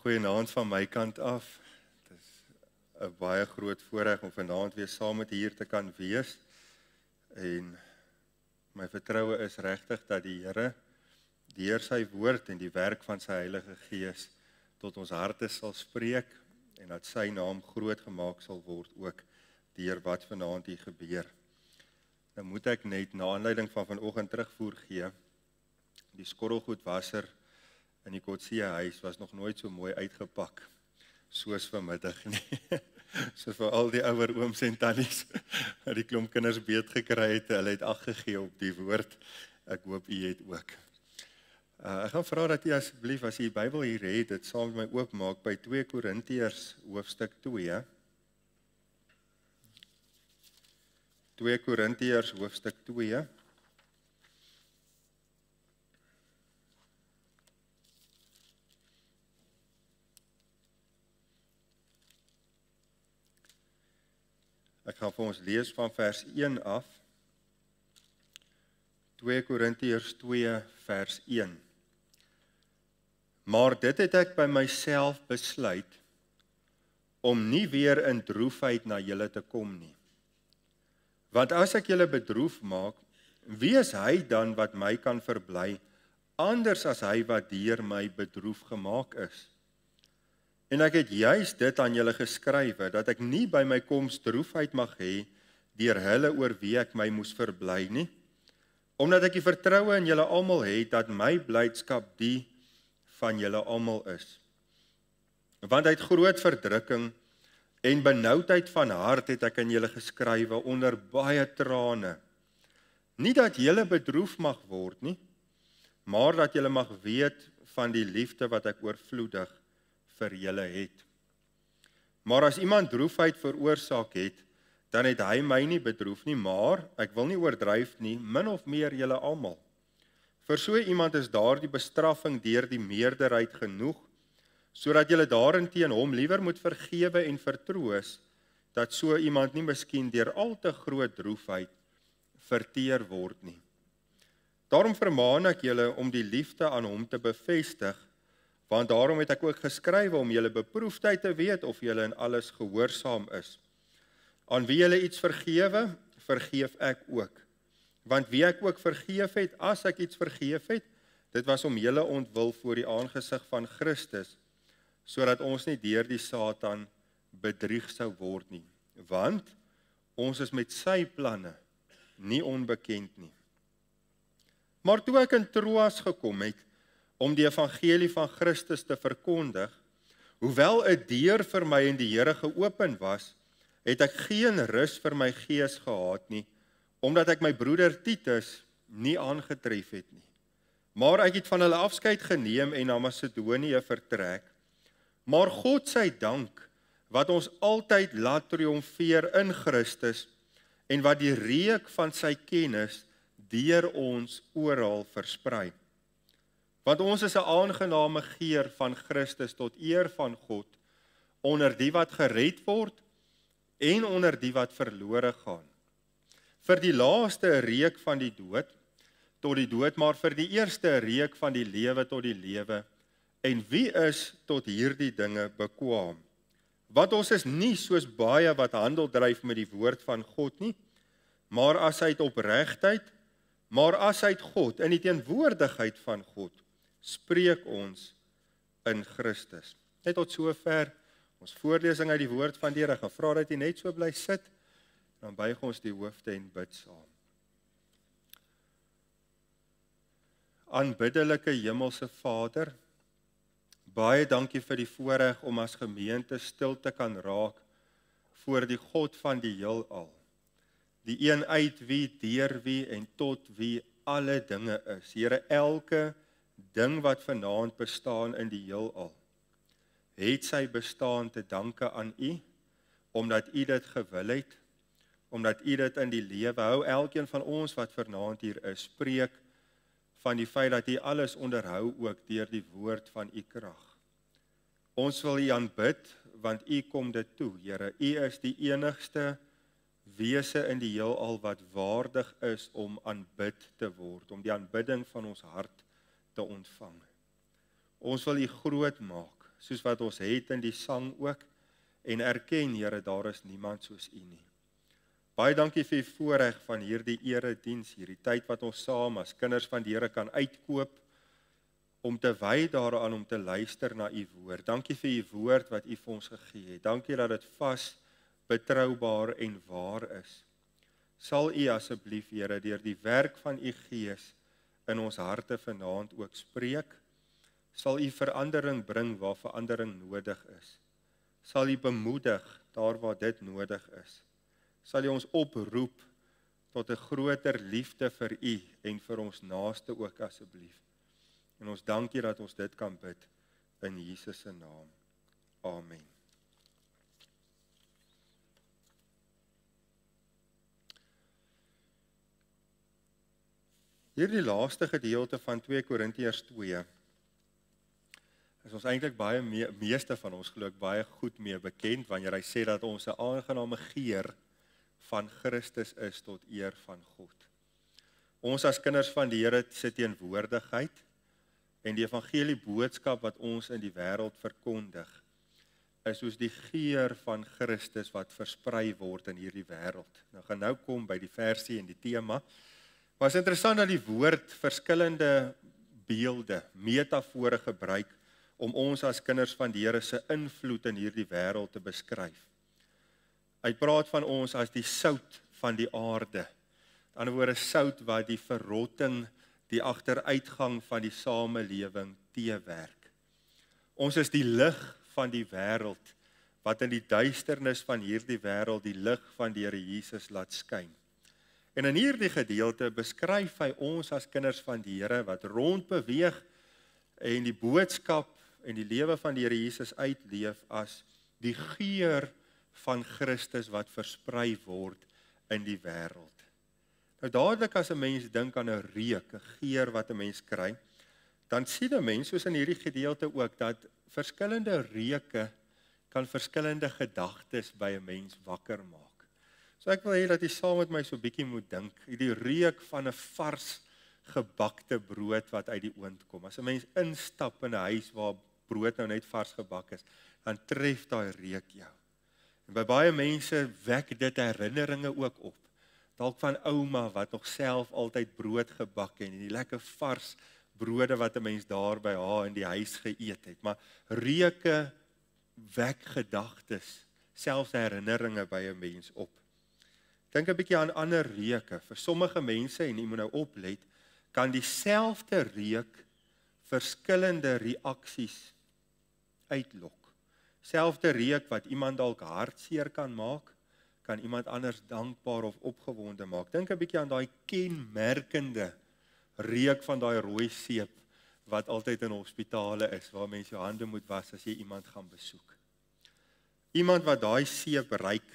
Goeienaand van my kant af. Dit is 'n baie groot voorreg om vanaand weer saam met hier te kan wees. En my vertroue is regtig dat die Here deur sy woord en die werk van sy Heilige Gees tot ons harte sal spreek en dat sy naam groot gemaak sal word ook deur wat vanaand hier gebeur. Nou moet ek net na aanleiding van vanoggend terugvoer gee. Die skorrelgoedwasser in die Kotse huis was nog nooit so mooi uitgepak soos vanmiddag nie. So vir al die ouer ooms en tannies wat die klomp kinders beet gekry het, hulle het ag gegee op die woord. Ek hoop u het ook. Ek gaan vra dat u asseblief as u die Bybel hier het, dit saam met my oopmaak by 2 Korintiërs hoofstuk 2. 2 Korintiërs hoofstuk 2. Ek gaan vir ons lees van vers 1 af. 2 Korintiërs 2 vers 1. Maar dit het ek by myself besluit, om nie weer in droefheid na julle te kom nie. Want as ek julle bedroef maak, wie is hy dan wat my kan verbly, anders as hy wat deur my bedroef gemaak is? En ek het juis dit aan julle geskrywe, dat ek nie by my koms droefheid mag hê, deur hulle oor wie ek my moes verbly nie, omdat ek die vertroue in julle almal het, dat my blydskap die van julle almal is. Want uit groot verdrukking en benoudheid van hart het ek aan julle geskrywe onder baie trane. Nie dat julle bedroef mag word nie, maar dat julle mag weet van die liefde wat ek oorvloedig vir julle het. Maar as iemand droefheid veroorsaak het, dan het hy my nie bedroef nie, maar ek wil nie oordryf nie, min of meer julle almal. Vir so iemand is daardie bestraffing deur die meerderheid genoeg, sodat julle daarin teen hom liewer moet vergewe en vertroos, dat so iemand nie miskien deur al te groot droefheid verteer word nie. Daarom vermaan ek julle om die liefde aan hom te bevestig, want daarom het ek ook geskrywe om julle beproefdheid te weet of julle in alles gehoorsaam is. Aan wie julle iets vergewe, vergeef ek ook. Want wie ek ook vergeef het, as ek iets vergeef het, dit was om julle ontwil voor die aangesig van Christus, sodat ons nie deur die Satan bedrieg sou word nie. Want ons is met sy planne nie onbekend nie. Maar toe ek in Troas gekom het, om die evangelie van Christus te verkondig, hoewel 'n deur vir my in die Here geopen was, het ek geen rus vir my gees gehad nie, omdat ek my broeder Titus nie aangetref het nie. Maar ek het van hulle afskeid geneem en na Macedonië vertrek. Maar God sy dank, wat ons altyd laat triomfeer in Christus, en wat die reuk van sy kennis deur ons oral versprei. Want ons is 'n aangename geur van Christus tot eer van God, onder die wat gered word en onder die wat verlore gaan. Vir die laaste 'n reuk van die dood tot die dood, maar vir die eerste 'n reuk van die lewe tot die lewe. En wie is tot hierdie dinge bekwaam? Want ons is nie soos baie wat handel dryf met die woord van God nie, maar as uit opregtheid, maar as uit God, in die teenwoordigheid van God, spreek ons in Christus. Net tot sover ons voorlesing uit die woord van die Here. Ek gaan vra dat jy net so bly sit, dan buig ons die hoofde en bid saam. Aanbiddelike hemelse Vader, baie dankie vir die voorreg om as gemeente stil te kan raak voor die God van die heelal, die een uit wie, deur wie en tot wie alle dinge is. Here, elke ding wat vanaand bestaan in die heelal, het sy bestaan te danke aan U, omdat U dit gewil het, omdat U dit in die lewe hou. Elkeen van ons wat vanaand hier is, spreek van die feit dat U alles onderhou ook deur die woord van U krag. Ons wil U aanbid, want U kom dit toe, Here. U is die enigste wese in die heelal wat waardig is om aanbid te word, om die aanbidding van ons hart te ontvang. Ons wil U groot maak soos wat ons het in die sang ook, en erken, Here, daar is niemand soos U nie. Baie dankie vir die voorreg van hierdie erediens, hierdie tyd wat ons saam as kinders van die Here kan uitkoop, om te wy daaraan om te luister na U woord. Dankie vir U woord wat U vir ons gegee het. Dankie dat dit vas, betroubaar en waar is. Sal U asseblief, Here, deur die werk van U Gees in ons harte vanaand ook spreek. Sal U verandering bring waar verandering nodig is. Sal U bemoedig daar waar dit nodig is. Sal U ons oproep tot 'n groter liefde vir U en vir ons naaste ook asseblief. En ons dankie dat ons dit kan bid in Jesus se naam. Amen. Hierdie laaste gedeelte van 2 Korintiërs 2 is ons eintlik baie meeste van ons glo ek baie goed mee bekend wanneer hy sê dat ons 'n aangename geur van Christus is tot eer van God. Ons as kinders van die Here se teenwoordigheid en die evangelie boodskap wat ons in die wêreld verkondig, is soos die geur van Christus wat versprei word in hierdie wêreld. Nou gaan nou kom by die versie en die tema. Maar is interessant dat die woord verskillende beelde, metafore gebruik om ons as kinders van die Here se invloed in hierdie wêreld te beskryf. Hy praat van ons as die sout van die aarde. Aan die ander woorde sout wat die verrotting, die agteruitgang van die samelewing teewerk. Ons is die lig van die wêreld wat in die duisternis van hierdie wêreld die lig van die Here Jesus laat skyn. En in hierdie gedeelte beskryf hy ons as kinders van die Here wat rondbeweeg en die boodskap en die lewe van die Here Jesus uitleef as die geur van Christus wat versprei word in die wêreld. Nou dadelik as 'n mens dink aan 'n reuk, 'n geur wat 'n mens kry, dan sien 'n mens soos in hierdie gedeelte ook dat verskillende reuke kan verskillende gedagtes by 'n mens wakker maak. So ek wil hê dat jy saam met my so 'n bietjie moet dink, die reuk van 'n vars gebakte brood wat uit die oond kom. As 'n mens instap in 'n huis waar brood nou net vars gebak is, dan tref daai reuk jou. En by baie mense wek dit herinneringe ook op. Dalk van ouma wat nog self altyd brood gebak het en die lekker vars brode wat 'n mens daar by haar in die huis geëet het. Maar reuke wek gedagtes, selfs herinneringe by 'n mens op. Dink 'n bietjie aan ander reuke. Vir sommige mense, en jy moet nou oplet, kan dieselfde reuk verskillende reaksies uitlok. Selfde reuk wat iemand dalk hartseer kan maak, kan iemand anders dankbaar of opgewonde maak. Dink 'n bietjie aan daai kenmerkende reuk van daai rooi seep wat altyd in hospitale is, waar mense jou hande moet was as jy iemand gaan besoek. Iemand wat daai seep ruik,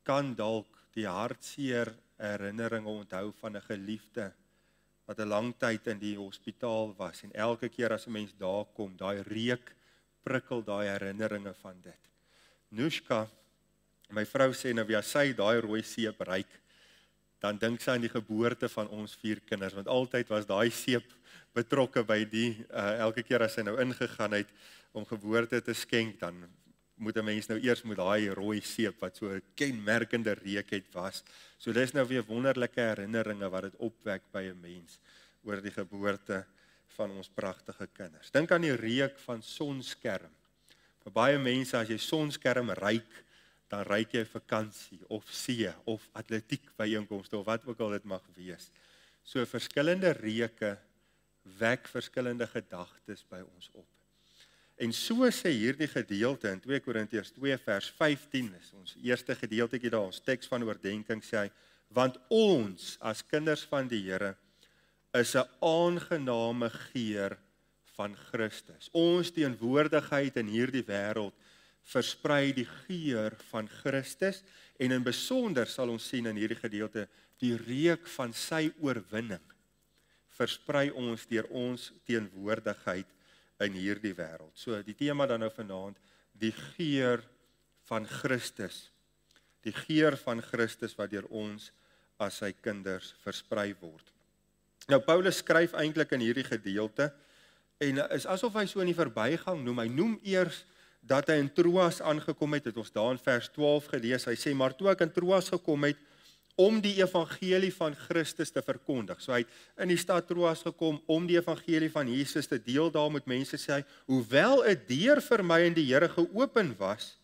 kan dalk die hartseer herinneringe onthou van 'n geliefde wat 'n lang tyd in die hospitaal was, en elke keer as 'n mens daar kom, daai reuk prikkel daai herinneringe van dit. Nushka, my vrou sê nou, as sy daai rooi seep ruik, dan dink sy aan die geboorte van ons 4 kinders, want altyd was daai seep betrokke by die, elke keer as sy nou ingegaan het om geboorte te skenk, dan moet 'n mens nou eers met daai rooi seep wat so 'n kenmerkende reuk het was. So dis nou weer wonderlike herinneringe wat dit opwek by 'n mens oor die geboorte van ons pragtige kinders. Dink aan die reuk van sonskerm. Vir baie mense, as jy sonskerm ruik, dan ruik jy vakansie of see of atletiek byeenkomste of wat ook al dit mag wees. So verskillende reuke wek verskillende gedagtes by ons op. En so sê hierdie gedeelte in 2 Korintiërs 2 vers 15, is ons eerste gedeeltetjie daar, ons teks van oordenking sê hy, want ons as kinders van die Here is 'n aangename geur van Christus. Ons teenwoordigheid in hierdie wêreld versprei die geur van Christus, en in besonder sal ons sien in hierdie gedeelte die reuk van sy oorwinning versprei ons deur ons teenwoordigheid in hierdie wêreld. So die tema dan nou vanaand, die geur van Christus. Die geur van Christus wat deur ons as sy kinders versprei word. Nou Paulus skryf eintlik in hierdie gedeelte En is asof hy so in die verbygang noem. Hy noem eers dat hy in Troas aangekom het ons daar in vers 12 gelees. Hy sê, maar toe ek in Troas gekom het, om die evangelie van Christus te verkondig. So hy het in die stad Troas gekom, om die evangelie van Jesus te deel daar met mense, sê hy, hoewel 'n deur vir my in die Here geopen was,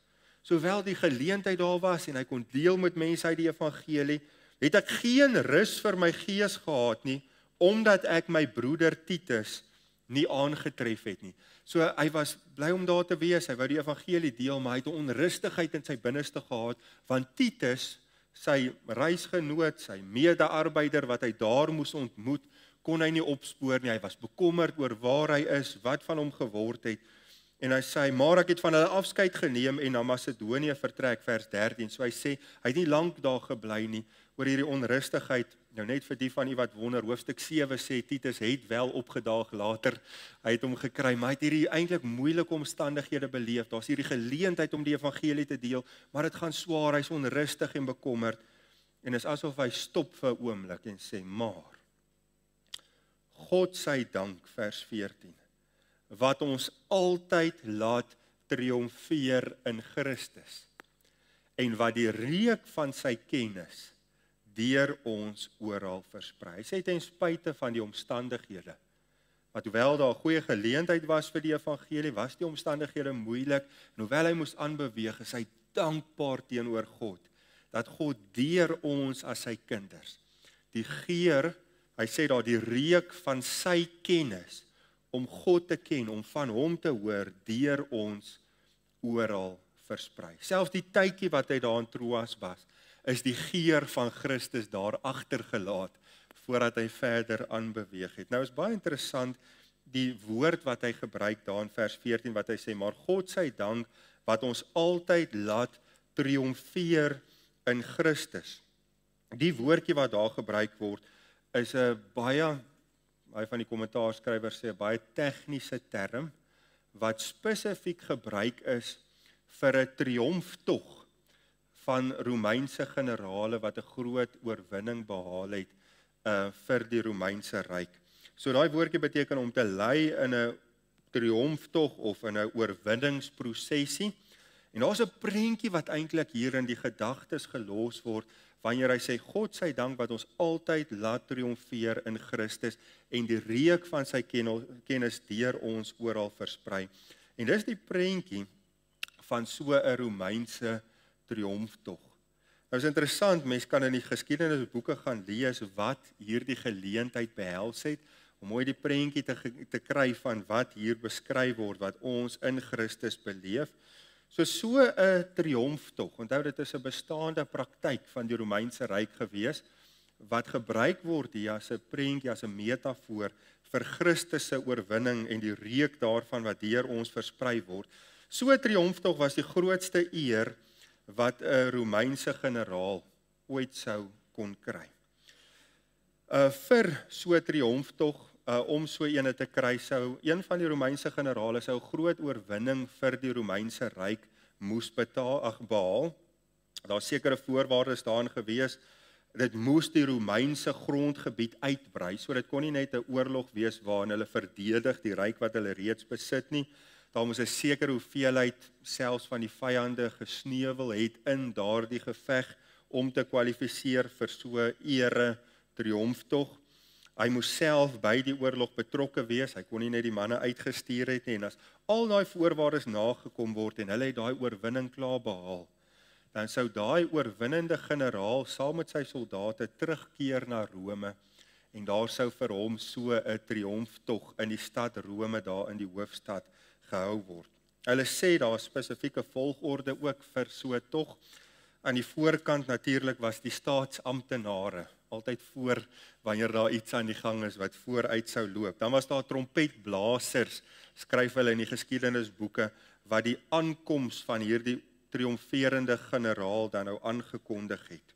sowel die geleentheid daar was, en hy kon deel met mense uit die evangelie, het ek geen rus vir my gees gehad nie, omdat ek my broeder Titus nie aangetref het nie. So hy was bly om daar te wees, hy wou die evangelie deel, maar hy het 'n onrustigheid in sy binneste gehad, want Titus, sy reisgenoot, sy mede-arbeider wat hy daar moes ontmoet, kon hy nie opspoor nie. Hy was bekommerd oor waar hy is, wat van hom geword het. En hy sê, maar ek het van hulle afskeid geneem en na Macedonië vertrek, vers 13. So hy sê, hy het nie lank daar gebly nie, oor hierdie onrustigheid. Nou net vir die van u wat wonder, hoofstuk 7 sê, Titus het wel opgedaag later, hy het hom gekry, maar hy het hierdie eintlik moeilike omstandighede beleef. Daar's hierdie geleentheid om die evangelie te deel, maar dit gaan swaar, hy's onrustig en bekommerd, en is asof hy stop vir 'n oomblik en sê, maar, God sy dank, vers 14, wat ons altyd laat triomfeer in Christus, en wat die reuk van sy kennis deur ons oral versprei. Hy sê ten spyte van die omstandighede, wat hoewel daar 'n goeie geleentheid was vir die evangelie, was die omstandighede moeilik, en hoewel hy moes aanbeweeg, is hy dankbaar teenoor God, dat God deur ons as sy kinders, die geur, hy sê daar, die reuk van sy kennis, om God te ken, om van hom te hoor, deur ons oral versprei. Selfs die tydjie wat hy daar in Troas was, is die geur van Christus daar agtergelaat, voordat hy verder aanbeweeg het. Nou is baie interessant, die woord wat hy gebruik daar in vers 14, wat hy sê, maar God sy dank, wat ons altyd laat triomfeer in Christus. Die woordjie wat daar gebruik word, is 'n baie van die kommentaarskrywers sê, 'n baie tegniese term, wat spesifiek gebruik is vir 'n triomftog van Romeinse generale wat 'n groot oorwinning behaal het vir die Romeinse ryk. So daai woordjie beteken om te lei in 'n triomftog of in 'n oorwinningsprosesie. En daar's 'n prentjie wat eintlik hier in die gedagtes gelos word wanneer hy sê God sy dank wat ons altyd laat triomfeer in Christus en die reuk van sy kennis deur ons oral versprei. En dis die prentjie van so 'n Romeinse triomftog. Nou is interessant, mense kan in die geskiedenisboeke gaan lees wat hierdie geleentheid behels het, om mooi die prentjie te kry van wat hier beskryf word, wat ons in Christus beleef. So 'n triomftog, onthou dit is 'n bestaande praktyk van die Romeinse ryk gewees, wat gebruik word hier as 'n prentjie, as 'n metafoor vir Christus se oorwinning en die reuk daarvan wat deur ons versprei word. So 'n triomftog was die grootste eer wat 'n Romeinse generaal ooit sou kon kry. Vir so 'n triomftog, om so ene te kry, sou een van die Romeinse generale sou 'n groot oorwinning vir die Romeinse ryk moes behaal. Daar's sekere voorwaardes daarin gewees. Dit moes die Romeinse grondgebied uitbrei, so dit kon nie net 'n oorlog wees waarin hulle verdedig die ryk wat hulle reeds besit nie. Daar moes 'n sekere hoeveelheid selfs van die vyande gesneuwel het in daardie geveg om te kwalifiseer vir so 'n ere triomftog. Hy moes self by die oorlog betrokke wees, hy kon nie net die manne uitgestuur het nie, en as al daai voorwaardes nagekom word en hulle het daai oorwinning klaar behaal, dan sou daai oorwinnende generaal saam met sy soldate terugkeer na Rome, en daar sou vir hom so 'n triomftog in die stad Rome, daar in die hoofstad, gehou word. Hulle sê daar 'n spesifieke volgorde ook vir so 'n tog. Aan die voorkant natuurlik was die staatsamptenare, altyd voor wanneer daar iets aan die gang is wat vooruit sou loop. Dan was daar trompetblasers, skryf hulle in die geskiedenisboeke, wat die aankoms van hierdie triomferende generaal dan nou aangekondig het.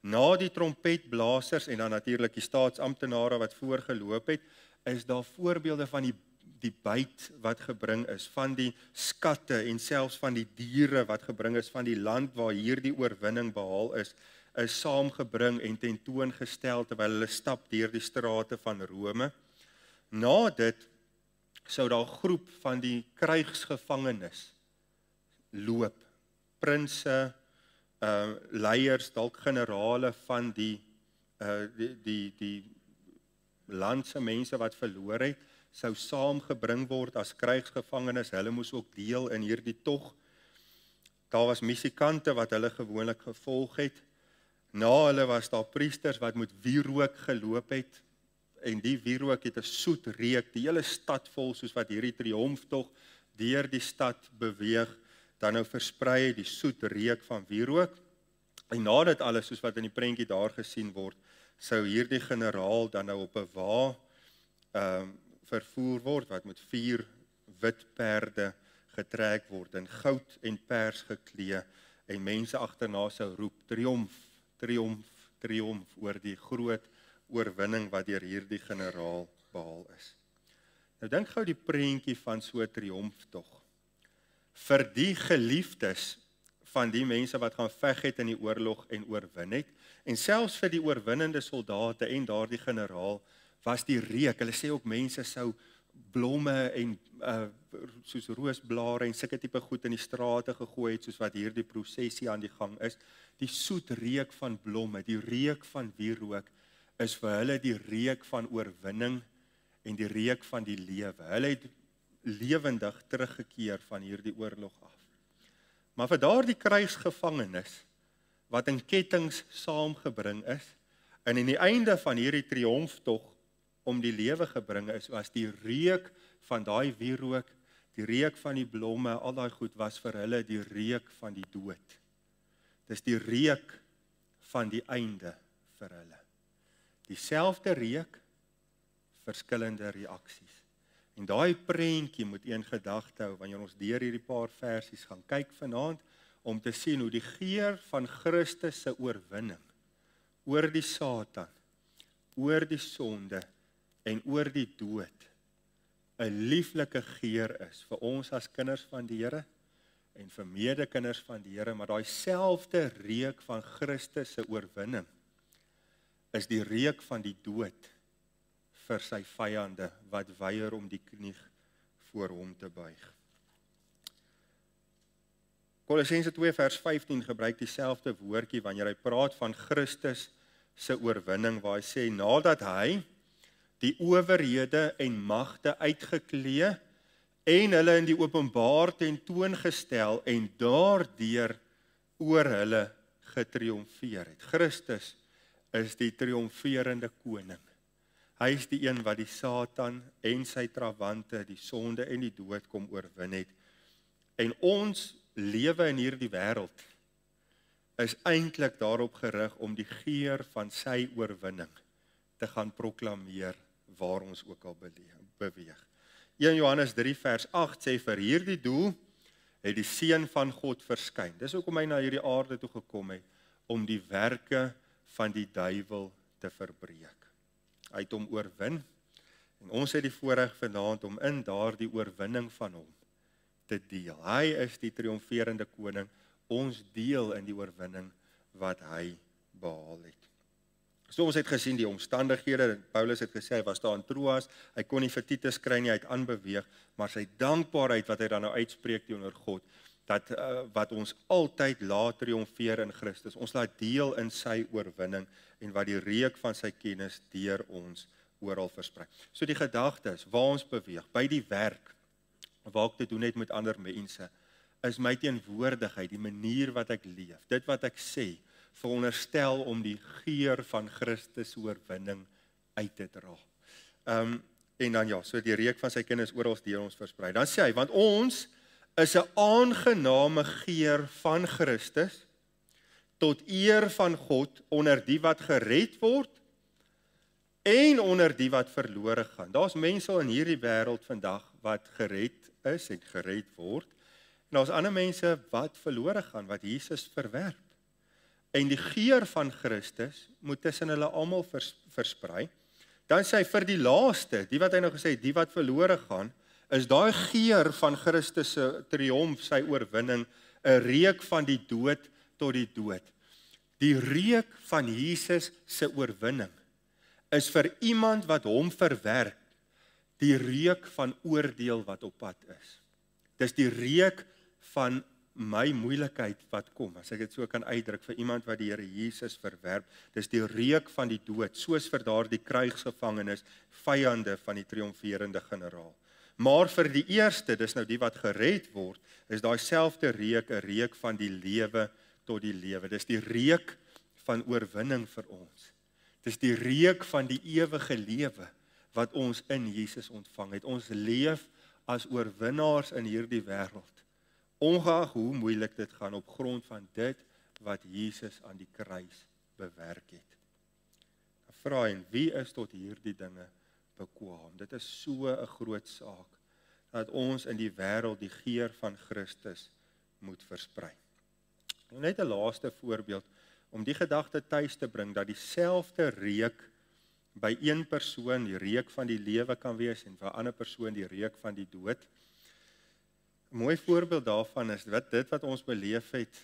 Na die trompetblasers en dan natuurlik die staatsamptenare wat voorgeloop het, is daar voorbeelde van die byt wat gebring is, van die skatte en selfs van die diere wat gebring is, van die land waar hierdie oorwinning behaal is saamgebring en tentoongestel terwyl hulle stap deur die strate van Rome. Na dit sou daar 'n groep van die krygsgevangenes loop, prinse, leiers, dalk generale van die landse mense wat verloor het, sou saamgebring word as krygsgevangenes. Hulle moes ook deel in hierdie tog. Daar was musikante wat hulle gewoonlik gevolg het. Na hulle was daar priesters wat met wierook geloop het, en die wierook het 'n soet reuk, die hele stad vol, soos wat hierdie triomftog deur die stad beweeg, dan nou versprei het die soet reuk van wierook. En na dit alles, soos wat in die prentjie daar gesien word, sou hierdie generaal dan nou op 'n wa vervoer word, wat met 4 wit perde getrek word, in goud en pers geklee, en mense agterna sou roep, triomf, triomf, triomf, oor die groot oorwinning wat deur hierdie generaal behaal is. Nou dink gou die prentjie van so 'n triomftog. Vir die geliefdes van die mense wat gaan veg het in die oorlog en oorwin het, en selfs vir die oorwinnende soldate en daardie generaal, was die reuk. Hulle sê ook mense sou blomme en soos roosblare en sulke tipe goed in die strate gegooi het, soos wat hierdie prosesie aan die gang is. Die soet reuk van blomme, die reuk van wierook, is vir hulle die reuk van oorwinning en die reuk van die lewe. Hulle het lewendig teruggekeer van hierdie oorlog af. Maar vir daardie krygsgevangenes wat in kettinge saamgebring is, en in die einde van hierdie triomftog om die lewe gebring is, was die reuk van daai wierook, die reuk van die blomme, al daai goed was vir hulle die reuk van die dood. Dis die reuk van die einde vir hulle. Dieselfde reuk, verskillende reaksies. En daai prentjie moet een gedagte hou wanneer ons deur hierdie paar versies gaan kyk vanaand, om te sien hoe die geur van Christus se oorwinning oor die Satan, oor die sonde en oor die dood 'n lieflike geur is vir ons as kinders van die Here en vir medekinders van die Here, maar daai selfde reuk van Christus se oorwinning is die reuk van die dood vir sy vyande wat weier om die knie voor hom te buig. Kolossense 2 vers 15 gebruik dieselfde woordjie wanneer hy praat van Christus se oorwinning, waar hy sê, nadat hy die owerhede en magte uitgeklee en hulle in die openbaar tentoongestel en daardeur oor hulle getriomfeer het. Christus is die triomferende koning. Hy is die een wat die Satan en sy trawante, die sonde en die dood kom oorwin het. En ons lewe in hierdie wêreld is eintlik daarop gerig om die geur van sy oorwinning te gaan proklameer waar ons ook al beweeg. 1 Johannes 3 vers 8 sê, vir hierdie doel het die Seun van God verskyn. Dis hoekom hy na hierdie aarde toe gekom het, om die werke van die duiwel te verbreek. Hy het hom oorwin, en ons het die voorreg vanaand om in daardie oorwinning van hom te deel. Hy is die triomferende koning, ons deel in die oorwinning wat hy behaal het. So ons het gesien die omstandighede, Paulus het gesê, hy was daar in Troas, hy kon nie vir Titus kry nie, hy het aanbeweeg, maar sy dankbaarheid wat hy dan nou uitspreek teenoor God, dat wat ons altyd laat triomfeer in Christus, ons laat deel in sy oorwinning, en wat die reuk van sy kennis deur ons oral versprei. So die gedagte is, waar ons beweeg, by die werk, waar ek te doen het met ander mense, is my teenwoordigheid, die manier wat ek leef, dit wat ek sê, veronderstel om die geur van Christus oorwinning uit te dra. En dan ja, so die reuk van sy kennis oral deur ons versprei. Dan sê hy, want ons is 'n aangename geur van Christus, tot eer van God, onder die wat gered word, en onder die wat verlore gaan. Daar's mense in hierdie wêreld vandag wat gered is en gered word, en daar's ander mense wat verlore gaan, wat Jesus verwerp. En die geur van Christus moet tussen hulle almal versprei. Dan sê hy vir die laaste, die wat hy nou gesê het, die wat verlore gaan, is daai geur van Christus se triomf, sy oorwinning, 'n reuk van die dood tot die dood. Die reuk van Jesus se oorwinning is vir iemand wat hom verwerp, die reuk van oordeel wat op pad is. Dis die reuk van my moeilikheid wat kom, as ek dit so kan uitdruk vir iemand wat die Here Jesus verwerp. Dis die reuk van die dood, soos vir daardie krygsgevangenes, vyande van die triomferende generaal. Maar vir die eerste, dis nou die wat gered word, is daai selfde reuk 'n reuk van die lewe tot die lewe. Dis die reuk van oorwinning vir ons. Dis die reuk van die ewige lewe wat ons in Jesus ontvang het. Ons leef as oorwinnaars in hierdie wêreld, ongeag hoe moeilik dit gaan, op grond van dit wat Jesus aan die kruis bewerk het. Dan vra hy, wie is tot hierdie dinge bekwaam? Dit is so 'n groot saak, dat ons in die wêreld die geur van Christus moet versprei. Net 'n laaste voorbeeld, om die gedagte tuis te bring, dat dieselfde reuk by een persoon die reuk van die lewe kan wees, en vir 'n ander persoon die reuk van die dood. 'n Mooi voorbeeld daarvan is dit wat ons beleef het,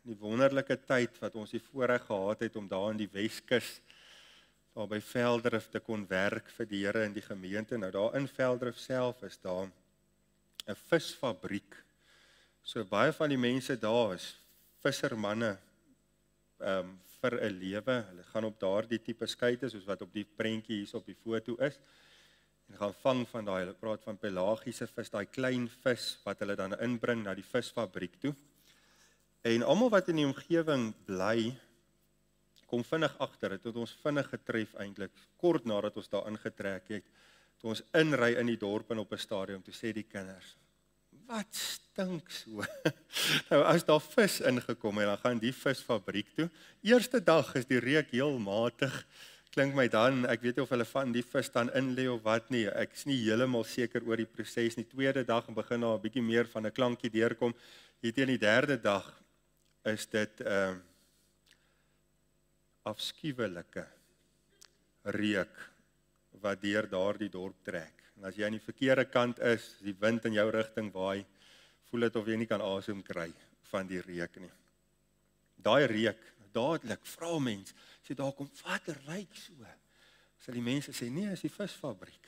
die wonderlike tyd wat ons die voorreg gehad het om daar in die Weskus, daar by Velddrif te kon werk vir die Here in die gemeente. Nou daar in Velddrif self is daar 'n visfabriek. So baie van die mense daar is vissermanne vir 'n lewe. Hulle gaan op daardie tipe skuite, soos wat op die prentjie hier op die foto is, en gaan vang van daai, hulle praat van pelagiese vis, daai klein vis wat hulle dan inbring na die visfabriek toe. En almal wat in die omgewing bly, kom vinnig agter, het ons vinnig getref eintlik, kort nadat ons daar ingetrek het, toe ons inry in die dorp en op 'n stadion, toe sê die kinders, wat stink so? Nou as daar vis ingekom en dan gaan die visfabriek toe, eerste dag is die reuk heel matig, klink my dan, ek weet nie of hulle van die vis dan in lê of wat nie, ek is nie heeltemal seker oor die proses nie. Tweede dag begin daar 'n bietjie meer van 'n klankie deurkom. Hier teen die derde dag is dit afskuwelike reuk wat deur daardie dorp trek. En as jy aan die verkeerde kant is, die wind in jou rigting waai, voel dit of jy nie kan asem kry van die reuk nie. Daai reuk, dadelik vra mens, sê daar kom, wat ruik so? Sal die mense sê, nee, is die visfabriek.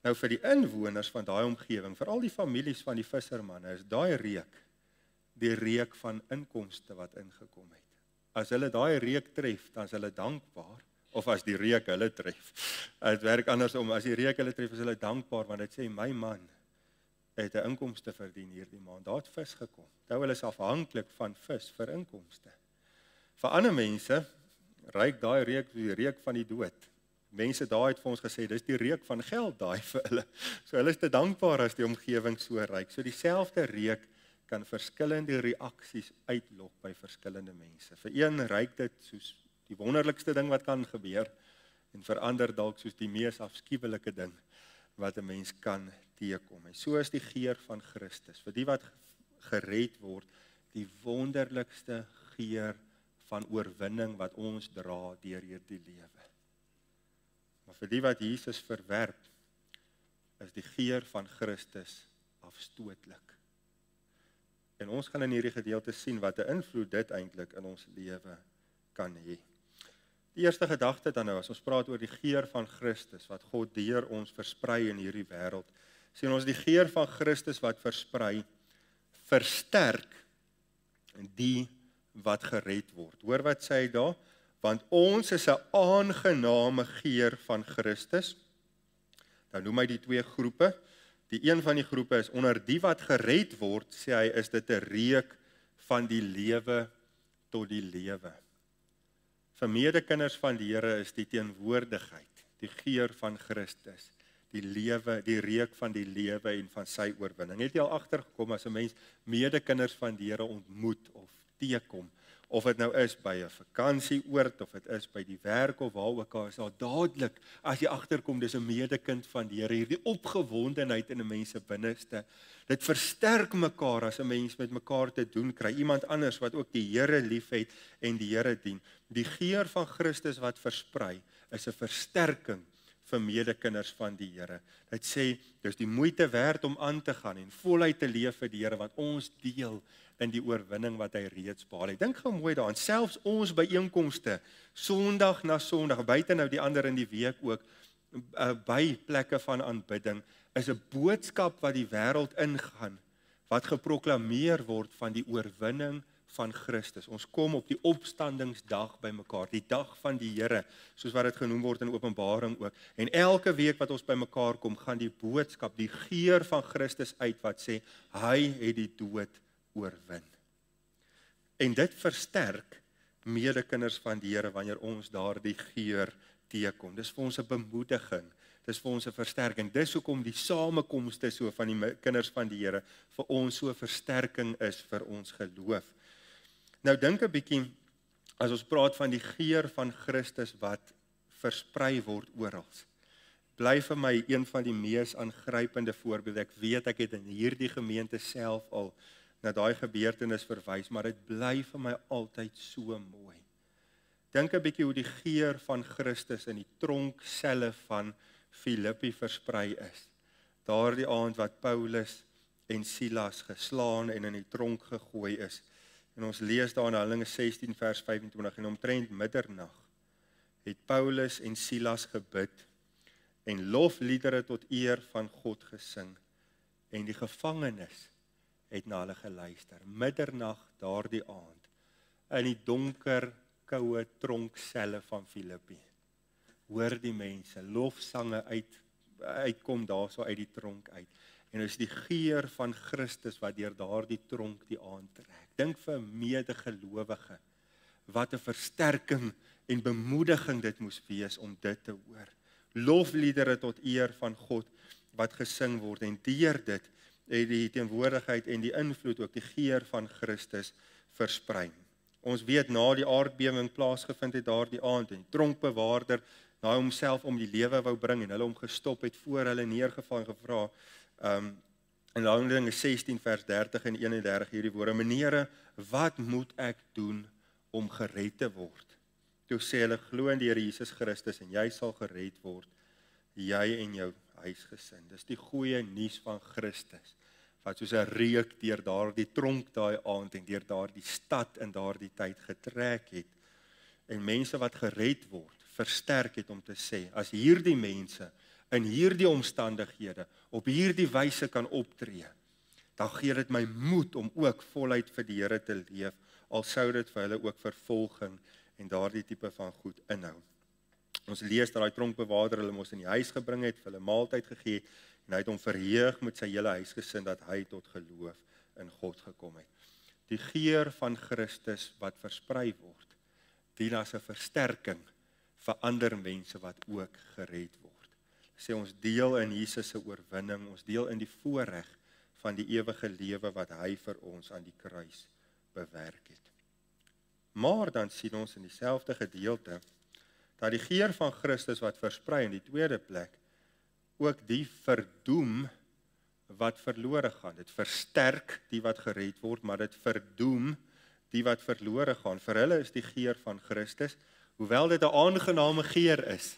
Nou vir die inwoners van daai omgewing, veral die families van die vissermanne, is daai reuk die reuk van inkomste wat ingekom het. As hulle daai reuk tref, dan is hulle dankbaar, of as die reuk hulle tref. Het werk andersom, as die reuk hulle tref, is hulle dankbaar, want dit sê, my man het 'n inkomste verdien hierdie maand, daar het vis gekom. Nou hulle is afhanklik van vis vir inkomste. Vir ander mense, ruik daai reuk die reuk van die dood. Mense daar het vir ons gesê, dis die reuk van geld daai vir hulle. So hulle is te dankbaar as die omgewing so ruik. So dieselfde reuk kan verskillende reaksies uitlok by verskillende mense. Vir een ruik dit soos die wonderlikste ding wat kan gebeur, en vir ander dalk soos die mees afskuwelike ding wat 'n mens kan teekom. En so is die geur van Christus, vir die wat gered word, die wonderlikste geur van oorwinning wat ons dra deur hierdie lewe. Maar vir die wat Jesus verwerp, is die geur van Christus afstootlik. En ons gaan in hierdie gedeelte sien wat 'n invloed dit eintlik in ons lewe kan hê. Die eerste gedagte dan nou, as ons praat oor die geur van Christus, wat God deur ons versprei in hierdie wêreld, sien ons die geur van Christus wat versprei, versterk die wat gered word. Hoor wat sê hy daar? Want ons is 'n aangename geur van Christus. Nou noem hy die twee groepe. Die een van die groepe is onder die wat gered word, sê hy, is dit 'n reuk van die lewe tot die lewe. Vir medekinders van die Here is die teenwoordigheid, die geur van Christus, die lewe, die reuk van die lewe en van sy oorwinning. Het jy al agtergekom as 'n mens medekinders van die Here ontmoet of teekom, of dit nou is by 'n vakansieoord, of dit is by die werk of waar ook al, is daar dadelik, as jy agterkom, dis 'n medekind van die Here, hierdie opgewondenheid in 'n mens se binneste. Dit versterk mekaar as 'n mens met mekaar te doen kry, iemand anders wat ook die Here liefhet en die Here dien. Die geur van Christus wat versprei, is 'n versterking vir medekinders van die Here. Dit sê, dis die moeite werd om aan te gaan en voluit te leef vir die Here, want ons deel in die oorwinning wat hy reeds behaal het. Dink gou mooi daaraan, selfs ons byeenkomste, Sondag na Sondag, buite nou die ander in die week ook, by plekke van aanbidding, is 'n boodskap wat die wêreld ingaan, wat geproklameer word van die oorwinning van Christus. Ons kom op die opstandingsdag by mekaar, die dag van die Here, soos wat dit genoem word in Openbaring ook. En elke week wat ons by mekaar kom, gaan die boodskap, die geur van Christus uit wat sê, hy het die dood oorwin. En dit versterk medekinders van die Here wanneer ons daardie geur teekom. Dis vir ons 'n bemoediging, dis vir ons 'n versterking. Dis hoekom die samekomste so van die kinders van die Here vir ons so 'n versterking is vir ons geloof. Nou dink 'n bietjie, as ons praat van die geur van Christus wat versprei word oral. Bly vir my een van die mees aangrypende voorbeelde. Ek weet ek het in hierdie gemeente self al na daai gebeurtenis verwys, maar dit bly vir my altyd so mooi. Dink 'n bietjie hoe die geur van Christus in die tronkselle van Filippi versprei is. Daardie aand wat Paulus en Silas geslaan en in die tronk gegooi is. En ons lees daar in Handelinge 16 vers 25 en omtrent middernag het Paulus en Silas gebid en lofliedere tot eer van God gesing en die gevangenes het na hulle geluister. Middernag daardie aand in die donker, koue tronkselle van Filippi. Hoor die mense lofsange uitkom daarso uit die tronk uit. En is die geur van Christus wat deur daardie tronk die aand trek. Dink vir 'n medegelowige wat 'n versterking en bemoediging dit moes wees om dit te hoor. Lofliedere tot eer van God wat gesing word en deur dit het die teenwoordigheid en die invloed ook die geur van Christus versprei. Ons weet na die aardbewing plaasgevind het daardie aand en die tronkbewaarder na homself om die lewe wou bring en hulle hom gestop het voor hulle neergeval en gevra in Handelinge 16 vers 30 en 31 hierdie woorde: "Meneere, wat moet ek doen om gered te word?" Toe sê hulle: "Glo in die Here Jesus Christus en jy sal gered word, jy en jou huisgesin." Dis die goeie nuus van Christus wat soos 'n reuk deur daardie tronk daai aand en deur daardie stad in daardie tyd getrek het. En mense wat gered word, versterk het om te sê, as hierdie mense in hierdie omstandighede op hierdie wyse kan optree, dan gee dit my moed om ook voluit vir die Here te leef, al sou dit vir hulle ook vervolging en daardie tipe van goed inhou. Ons lees dat daai tronkbewaarder hulle mos in die huis gebring het, vir hulle maaltyd gegee en hy het hom verheug met sy hele huisgesin dat hy tot geloof in God gekom het. Die geur van Christus wat versprei word, dien as 'n versterking vir ander mense wat ook gered word. Sê ons deel in Jesus se oorwinning, ons deel in die voorreg van die ewige lewe wat hy vir ons aan die kruis bewerk het. Maar dan sien ons in dieselfde gedeelte dat die geur van Christus wat versprei in die tweede plek ook die verdoem wat verlore gaan. Dit versterk die wat gered word, maar dit verdoem die wat verlore gaan. Vir hulle is die geur van Christus, hoewel dit 'n aangename geur is,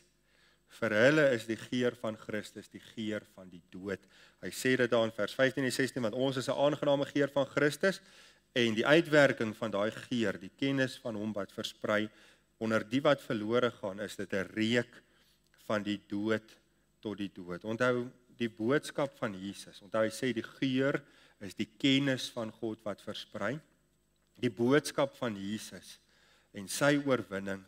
vir hulle is die geur van Christus die geur van die dood. Hy sê dit daar in vers 15 en 16, want ons is 'n aangename geur van Christus en die uitwerking van daai geur, die kennis van hom wat versprei onder die wat verlore gaan, is dit 'n reuk van die dood tot die dood. Onthou die boodskap van Jesus. Onthou hy sê die geur is die kennis van God wat versprei. Die boodskap van Jesus en sy oorwinning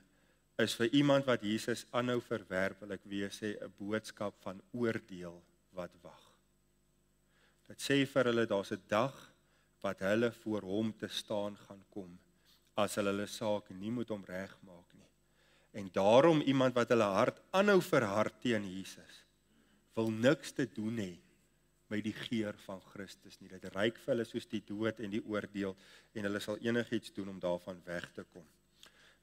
is vir iemand wat Jesus aanhou verwerp, wil ek weer sê 'n boodskap van oordeel wat wag. Dit sê vir hulle daar's 'n dag wat hulle voor hom te staan gaan kom as hulle saak nie moet hom regmaak nie. En daarom iemand wat hulle hart aanhou verhard teen Jesus wil niks te doen hê met die geur van Christus nie. Dit reik vir hulle soos die dood en die oordeel en hulle sal enigiets doen om daarvan weg te kom.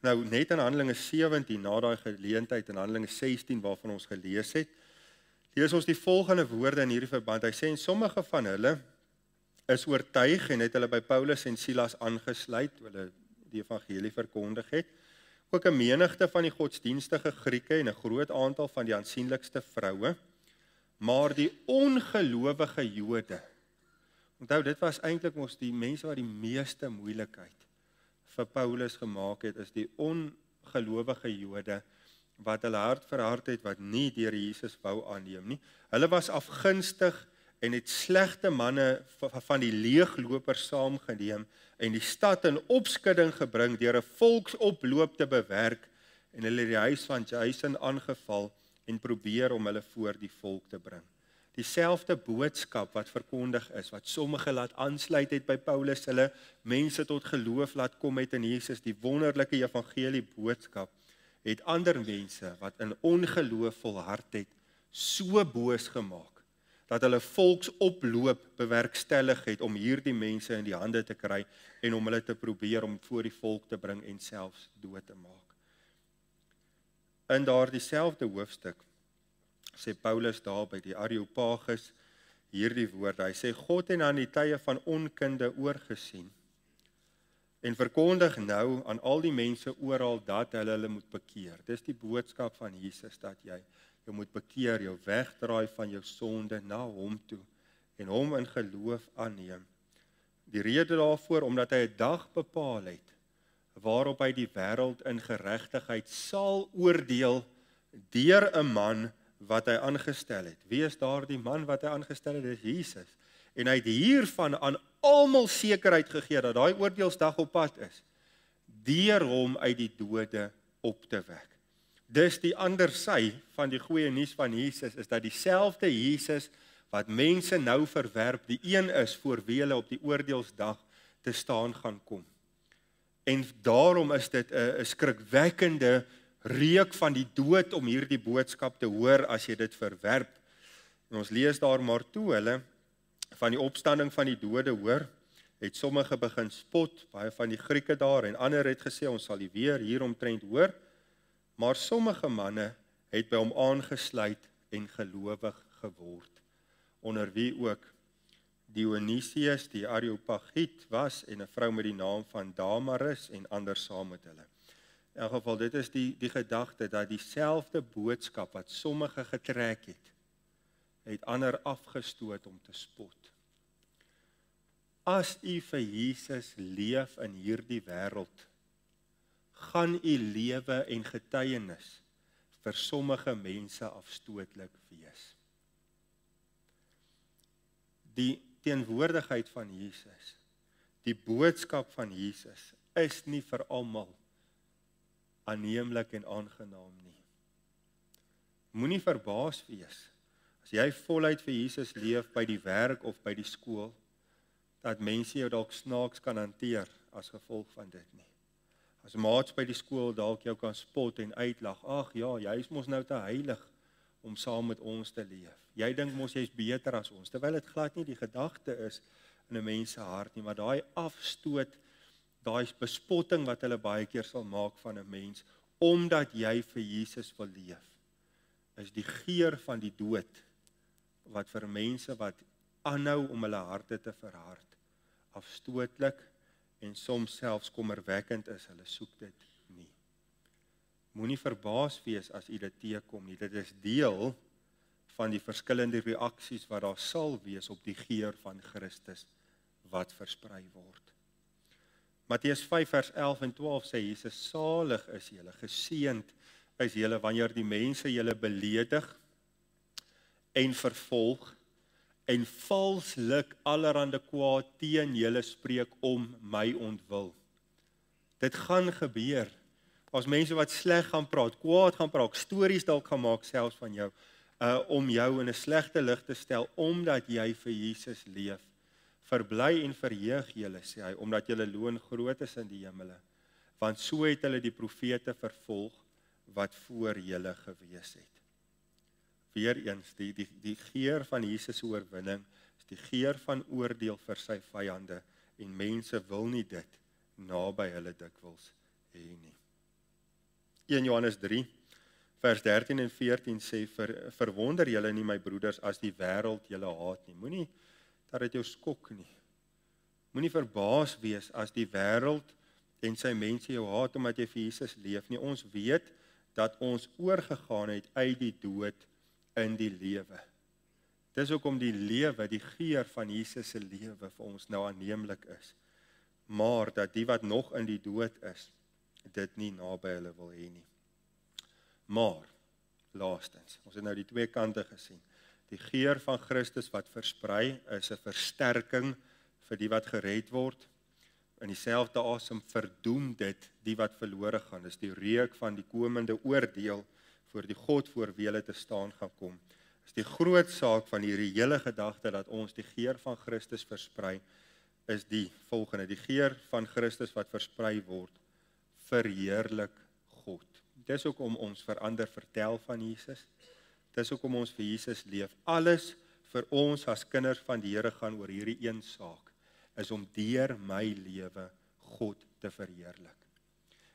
Nou net in Handelinge 17 na daai geleentheid in Handelinge 16 waarvan ons gelees het, lees ons die volgende woorde in hierdie verband. Hy sê en sommige van hulle is oortuig en het hulle by Paulus en Silas aangesluit, toe hulle die evangelie verkondig het. Ook 'n menigte van die godsdienstige Grieke en 'n groot aantal van die aansienlikste vroue, maar die ongelowige Jode. Onthou, dit was eintlik mos die mense wat die meeste moeilikheid vir Paulus gemaak het, is die ongelowige Jode wat hulle hart verhard het, wat nie deur Jesus wou aanneem nie. Hulle was afgunstig en het slegte manne van die leeglopers saamgeneem en die stad in opskudding gebring deur 'n volksoploop te bewerk en hulle die huis van Jason aangeval en probeer om hulle voor die volk te bring. Dieselfde boodskap wat verkondig is, wat sommige laat aansluit het by Paulus, hulle mense tot geloof laat kom het in Jesus, die wonderlike evangelie boodskap, het ander mense wat in ongeloof volhard het, so boos gemaak, dat hulle volksoploop bewerkstellig het om hierdie mense in die hande te kry en om hulle te probeer om voor die volk te bring en selfs dood te maak. In daardie selfde hoofstuk sê Paulus daar by die Areopagus hierdie woorde. Hy sê God het aan die tye van onkunde oorgesien en verkondig nou aan al die mense oral dat hulle moet bekeer. Dis die boodskap van Jesus, dat jy moet bekeer, jou wegdraai van jou sonde na hom toe en hom in geloof aanneem. Die rede daarvoor, omdat hy 'n dag bepaal het waarop hy die wêreld in geregtigheid sal oordeel deur 'n man wat hy aangestel het. Wie is daardie man wat hy aangestel het? Dis Jesus. En hy het hiervan aan almal sekerheid gegee dat daai oordeelsdag op pad is, deur hom uit die dode op te wek. Dis die ander sy van die goeie nuus van Jesus, is dat dieselfde Jesus wat mense nou verwerp, die een is voor wie hulle op die oordeelsdag te staan gaan kom. En daarom is dit 'n skrikwekkende reuk van die dood om hierdie boodskap te hoor as jy dit verwerp. En ons lees daar maar toe hulle van die opstanding van die dode hoor, het sommige begin spot, baie van die Grieke daar, en ander het gesê, ons sal die weer hieromtrent hoor, maar sommige manne het by hom aangesluit en gelowig geword, onder wie ook Dionysius die Areopagiet was, en 'n vrou met die naam van Damaris, en ander saam met hulle. In elk geval, dit is die gedagte, dat dieselfde boodskap wat sommige getrek het ander afgestoot om te spot. As u vir Jesus leef in hierdie wêreld, gaan u lewe en getuienis vir sommige mense afstootlik wees. Die teenwoordigheid van Jesus, die boodskap van Jesus, is nie vir almal aanneemlik en aangenaam nie. Moenie verbaas wees, as jy voluit vir Jesus leef by die werk of by die skool, dat mense jou dalk snaaks kan hanteer as gevolg van dit nie. As maats by die skool dalk jou kan spot en uitlag, ag ja, jy is mos nou te heilig om saam met ons te leef. Jy dink mos jy's beter as ons, terwyl dit glad nie die gedagte is in 'n mens se hart nie, maar daai afstoot, daai bespotting wat hulle baie keer sal maak van 'n mens, omdat jy vir Jesus wil leef, is die geur van die dood, wat vir mense wat aanhou om hulle harte te verhard, afstootlik en soms selfs kommerwekkend is, hulle soek dit nie. Moenie verbaas wees as u dit teekom nie, dit is deel van die verskillende reaksies wat daar sal wees op die geur van Christus wat versprei word. Matteus 5 vers 11 en 12 sê Jesus, salig is julle, geseënd is julle wanneer die mense julle beledig en vervolg en valslik allerhande kwaad teen julle spreek om my ontwil. Dit gaan gebeur. As mense wat sleg gaan praat, kwaad gaan praat, stories dalk gaan maak selfs van jou, om jou in 'n slegte lig te stel, omdat jy vir Jesus leef. Verbly en verheug julle, sê hy, omdat julle loon groot is in die hemele, want so het hulle die profete vervolg wat voor julle gewees het. Weereens, die geur van Jesus se oorwinning is die geur van oordeel vir sy vyande, en mense wil nie dit naby hulle dikwels hê nie. 1 Johannes 3 vers 13 en 14 sê, verwonder julle nie my broeders as die wêreld julle haat nie. Moenie dat dit jou skok nie. Moenie verbaas wees as die wêreld en sy mense jou haat omdat jy vir Jesus leef nie. Ons weet dat ons oorgegaan het uit die dood in die lewe. Dis hoekom die lewe, die geur van Jesus se lewe vir ons nou aanneemlik is. Maar dat die wat nog in die dood is, dit nie naby hulle wil hê nie. Maar, laastens, ons het nou die twee kante gesien. Die geur van Christus wat versprei is 'n versterking vir die wat gered word. In dieselfde asem verdoem dit die wat verlore gaan. Dis die reuk van die komende oordeel voor die God voor wie hulle te staan gaan kom. Is die groot saak van hierdie hele gedagte dat ons die geur van Christus versprei, is die volgende. Die geur van Christus wat versprei word, verheerlik God. Dis hoekom ons verander vertel van Jesus. Dis hoekom ons vir Jesus leef. Alles vir ons as kinders van die Here gaan oor hierdie een saak, is om deur my lewe God te verheerlik.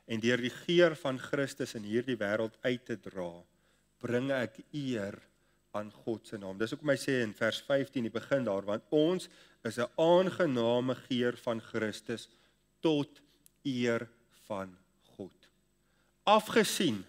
En deur die geur van Christus in hierdie wêreld uit te dra, bring ek eer aan God se naam. Dis hoekom hy sê in vers 15, die begin daar, want ons is 'n aangename geur van Christus tot eer van God. Afgesien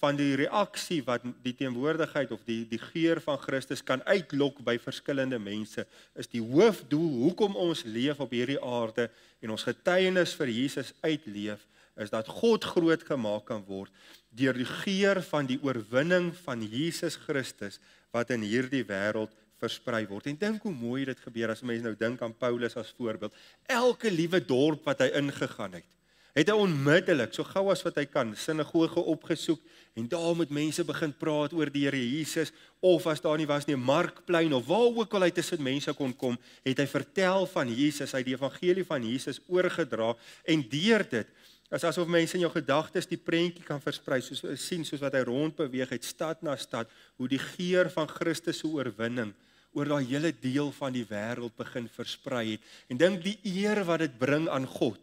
van die reaksie wat die teenwoordigheid of die geur van Christus kan uitlok by verskillende mense, is die hoofdoel hoekom ons leef op hierdie aarde en ons getuienis vir Jesus uitleef, is dat God groot gemaak kan word deur die geur van die oorwinning van Jesus Christus wat in hierdie wêreld versprei word. En dink hoe mooi dit gebeur as mense nou dink aan Paulus as voorbeeld. Elke liewe dorp wat hy ingegaan het hy onmiddellik, so gou as wat hy kan, sinagoge opgesoek en daar met mense begin praat oor die Here Jesus, of as daar nie was nie, 'n markplein of waar ook al hy tussen mense kon kom, het hy vertel van Jesus, hy het die evangelie van Jesus oorgedra, en deur dit, is asof mense in jou gedagtes die prentjie kan versprei, soos wat hy rondbeweeg het, stad na stad, hoe die geur van Christus se oorwinning oor daai hele deel van die wêreld begin versprei het. En dink die eer wat dit bring aan God,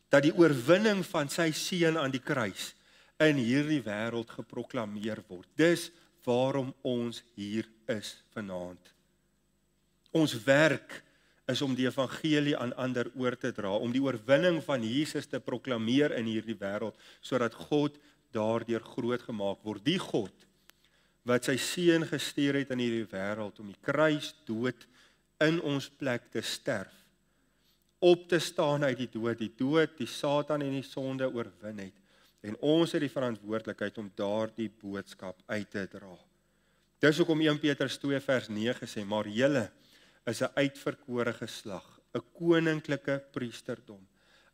dat die oorwinning van sy seun aan die kruis in hierdie wêreld geproklameer word. Dis waarom ons hier is vanaand. Ons werk is om die evangelie aan ander oor te dra, om die oorwinning van Jesus te proklameer in hierdie wêreld, sodat God daardeur groot gemaak word. Die God wat sy seun gestuur het in hierdie wêreld om die kruisdood in ons plek te sterf, op te staan uit die dood, die Satan en die sonde oorwin het. En ons het die verantwoordelikheid om daardie boodskap uit te dra. Dis hoekom 1 Petrus 2 vers 9 sê, maar julle is 'n uitverkore geslag, 'n koninklike priesterdom,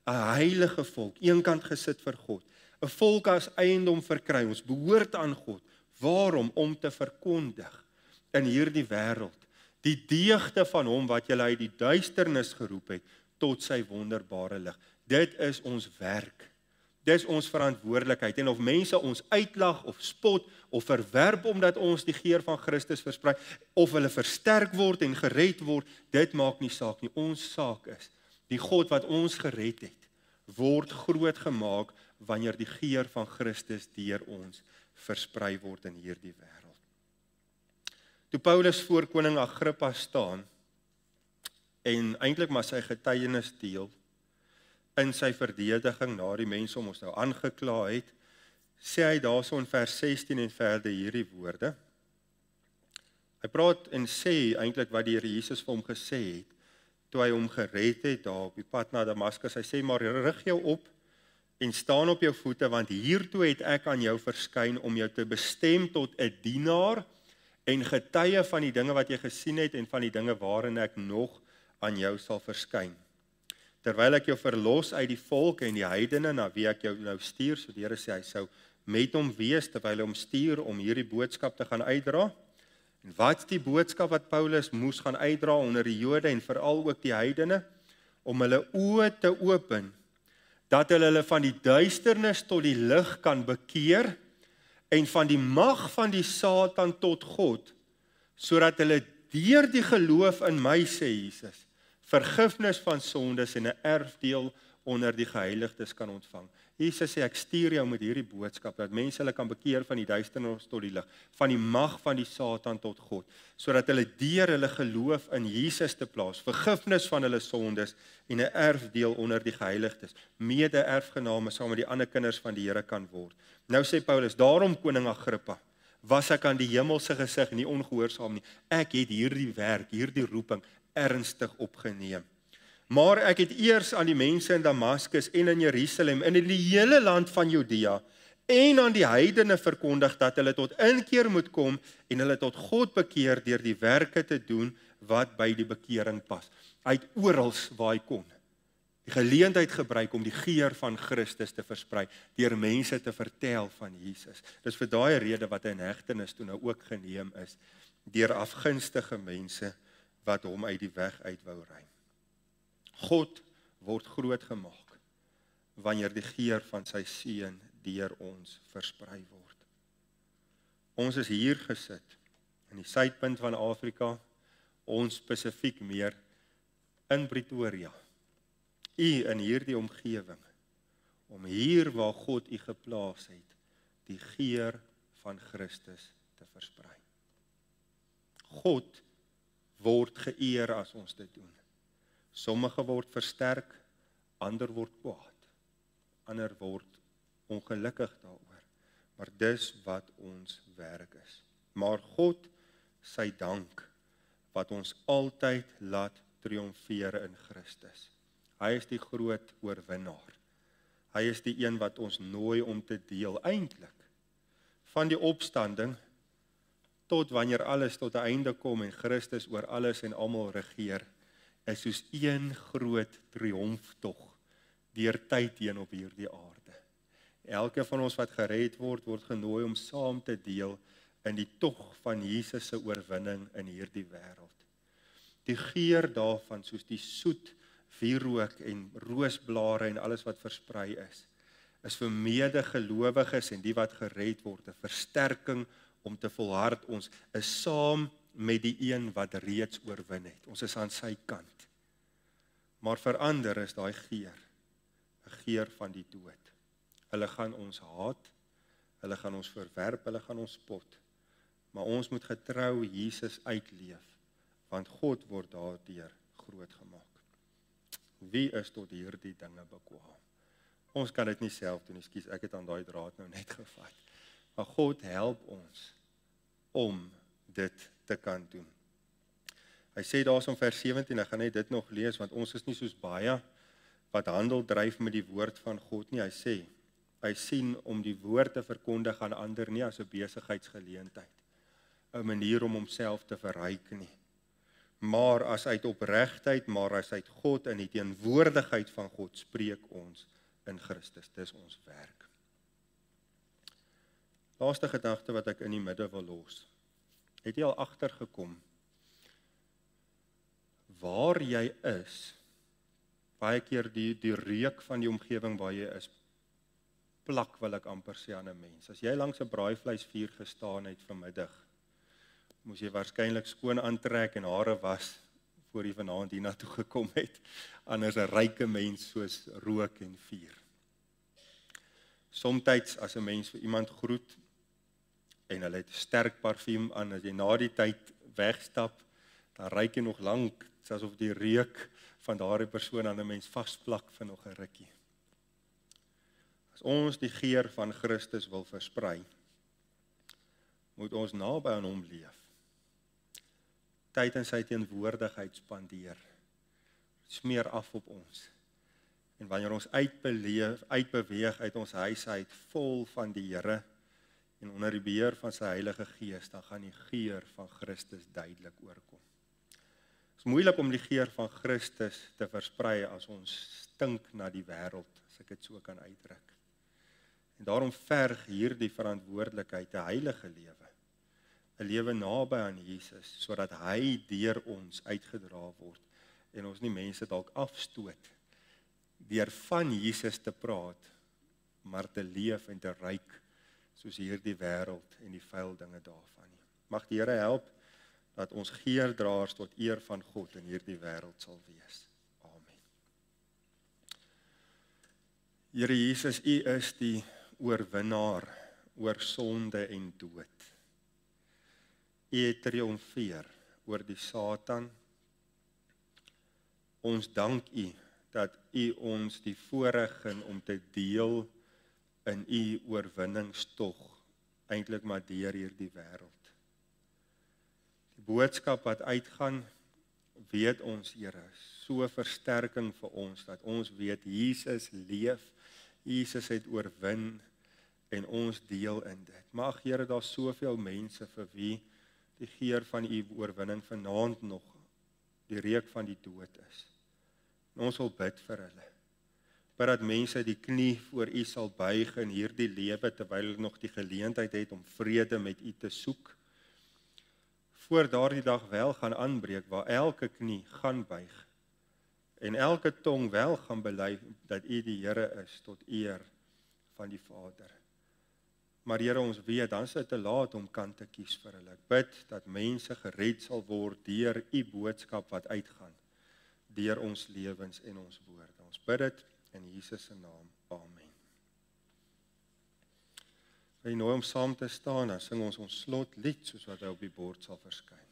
'n heilige volk, eenkant gesit vir God, 'n volk as eiendom verkry, ons behoort aan God. Waarom? Om te verkondig in hierdie wêreld die deugde van hom wat julle uit die duisternis geroep het tot sy wonderbare lig. Dit is ons werk. Dit is ons verantwoordelikheid. En of mense ons uitlag of spot of verwerp omdat ons die geur van Christus versprei, of hulle versterk word en gered word, dit maak nie saak nie. Ons saak is, die God wat ons gered het, word groot gemaak wanneer die geur van Christus deur ons versprei word in hierdie wêreld. Toe Paulus voor koning Agrippa staan en eintlik maar sy getuienis deel in sy verdediging na die mense om ons nou aangekla het, sê hy daarso in vers 16 en verder hierdie woorde. Hy praat en sê eintlik wat die Here Jesus vir hom gesê het toe hy hom gered het daar op die pad na Damaskus. Hy sê, maar rig jou op en staan op jou voete, want hiertoe het ek aan jou verskyn om jou te bestem tot 'n dienaar en getuie van die dinge wat jy gesien het en van die dinge waarin ek nog aan jou sal verskyn. Terwyl ek jou verlos uit die volke en die heidene na wie ek jou nou stuur, so die Here sê hy sou met hom wees terwyl hy hom stuur om hierdie boodskap te gaan uitdra. En wat is die boodskap wat Paulus moes gaan uitdra onder die Jode en veral ook die heidene? Om hulle oë te open, dat hulle van die duisternis tot die lig kan bekeer en van die mag van die Satan tot God, sodat hulle deur die geloof in my, sê Jesus, vergifnis van sondes en 'n erfdeel onder die geheiligdes kan ontvang. Jesus sê, ek stuur jou met hierdie boodskap, dat mense hulle kan bekeer van die duisternis tot die lig, van die mag van die Satan tot God, sodat hulle deur hulle geloof in Jesus te plaas, vergifnis van hulle sondes en 'n erfdeel onder die geheiligdes, mede-erfgename saam met die ander kinders van die Here kan word. Nou sê Paulus, daarom koning Agrippa, was ek aan die hemelse gesig nie ongehoorsaam nie. Ek het hierdie werk, hierdie roeping ernstig opgeneem. Maar ek het eers aan die mense in Damaskus en in Jerusalem en in die hele land van Judea en aan die heidene verkondig dat hulle tot inkeer moet kom en hulle tot God bekeer deur die werke te doen wat by die bekering pas. Hy het oral waar hy kon die geleentheid gebruik om die geur van Christus te versprei, deur mense te vertel van Jesus. Dis vir daai rede wat hy in hegtenis toe nou ook geneem is, deur afgunstige mense wat hom uit die weg uit wou ruim. God word groot gemaak wanneer die geur van sy seun deur ons versprei word. Ons is hier gesit in die suidpunt van Afrika, ons spesifiek meer in Pretoria. U in hierdie omgewing, om hier waar God u geplaas het, die geur van Christus te versprei. God word geëer as ons dit doen. Sommige word versterk, ander word kwaad, ander word ongelukkig daaroor. Maar dis wat ons werk is. Maar God, sy dank, wat ons altyd laat triomfeer in Christus. Hy is die groot oorwinnaar. Hy is die een wat ons nooi om te deel, eintlik. Van die opstanding, tot wanneer alles tot 'n einde kom en Christus oor alles en almal regeer, is soos een groot triomftog deur tyd heen op hierdie aarde. Elke van ons wat gered word, word genooi om saam te deel in die tog van Jesus se oorwinning in hierdie wêreld. Die geur daarvan, soos die soet wierook en roosblare en alles wat versprei is vir medegelowiges en die wat gered word 'n versterking om te volhard. Ons is saam met die een wat reeds oorwin het. Ons is aan sy kant. Maar vir ander is daai geur 'n geur van die dood. Hulle gaan ons haat, hulle gaan ons verwerp, hulle gaan ons spot. Maar ons moet getrou Jesus uitleef, want God word daardeur groot gemaak. Wie is tot hierdie dinge bekwaam? Ons kan dit nie self doen, ekskuus, ek het aan daai draad nou net gevat. Maar God help ons om dit te kan doen. Hy sê daar's in vers 17, ek gaan net dit nog lees, want ons is nie soos baie wat handel dryf met die woord van God nie. Hy sê, hy sien om die woord te verkondig aan ander nie as 'n besigheidsgeleentheid, 'n manier om homself te verryk nie. Maar as uit opregtheid, maar as uit God in die teenwoordigheid van God spreek ons in Christus. Dis ons werk. Laaste gedagte wat ek in die midde wil los. Het jy al agtergekom waar jy is? Baie keer die reuk van die omgewing waar jy is, plak wil ek amper sê aan 'n mens. As jy langs 'n braaivleisvuur gestaan het vanmiddag, moes jy waarskynlik skoon aantrek en hare was voor jy vanaand hiernatoe gekom het. Anders 'n ryke mens soos rook en vuur. Somtyds as 'n mens vir iemand groet en hulle het sterk parfuum aan, as jy na die tyd wegstap, dan ruik jy nog lank asof die reuk van daardie persoon aan 'n mens vasplak vir nog 'n rukkie. As ons die geur van Christus wil versprei, moet ons naby aan hom leef. Tyd in sy teenwoordigheid spandeer. Smeer af op ons. En wanneer ons uitbeweeg uit ons huis uit, vol van die Here en onder die beheer van sy Heilige Gees, dan gaan die geur van Christus duidelik oorkom. Het is moeilik om die geur van Christus te versprei as ons stink na die wêreld, as ek dit so kan uitdruk. En daarom verg hierdie verantwoordelikheid 'n heilige lewe. 'n Lewe naby aan Jesus, sodat hy deur ons uitgedra word en ons nie mense dalk afstoot deur van Jesus te praat, maar te leef en te ryk soos hierdie wêreld en die vuil dinge daarvan nie. Mag die Here help dat ons geurdraers tot eer van God in hierdie wêreld sal wees. Amen. Here Jesus, U is die oorwinnaar oor sonde en dood. U het triomfeer oor die Satan. Ons dank U dat U ons die voorreg gee om te deel in U oorwinningstog, eintlik maar deur hierdie wêreld. Die boodskap wat uitgaan, weet ons, Here, so versterking vir ons, dat ons weet Jesus leef, Jesus het oorwin, en ons deel in dit. Mag Here, daar soveel mense vir wie die geur van u oorwinning vanaand nog die reuk van die dood is. En ons wil bid vir hulle. Bid dat mense die knie voor u sal buig in hierdie lewe terwyl hulle nog die geleentheid het om vrede met u te soek. Voor daardie dag wel gaan aanbreek waar elke knie gaan buig en elke tong wel gaan bely dat u die Here is tot eer van die Vader. Maar Here, ons weet, dan is dit te laat om kant te kies vir hulle. Ek bid dat mense gered sal word deur u boodskap wat uitgaan, deur ons lewens en ons woorde. Ons bid dit in Jesus se naam. Amen. Wil jy nooi om saam te staan, dan sing ons slotlied soos wat hy op die bord sal verskyn.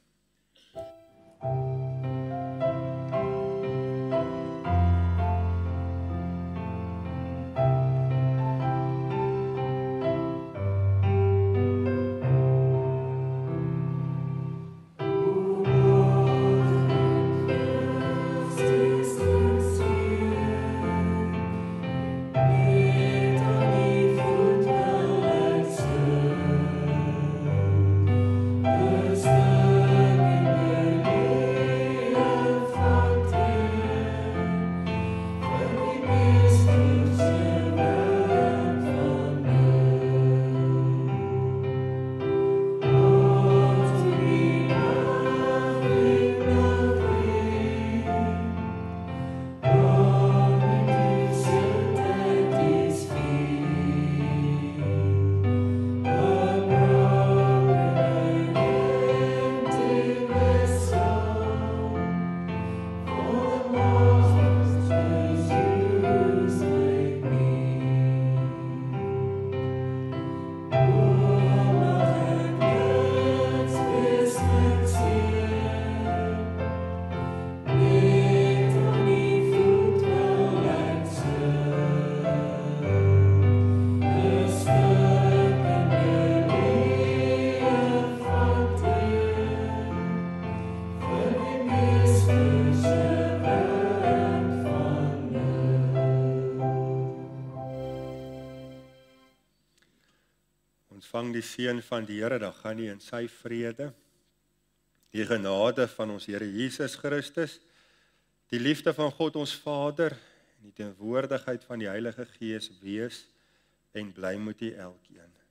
Ontvang die seën van die Here, dan gaan jy in sy vrede. Die genade van ons Here Jesus Christus, die liefde van God ons Vader en die teenwoordigheid van die Heilige Gees wees en bly met u elkeen.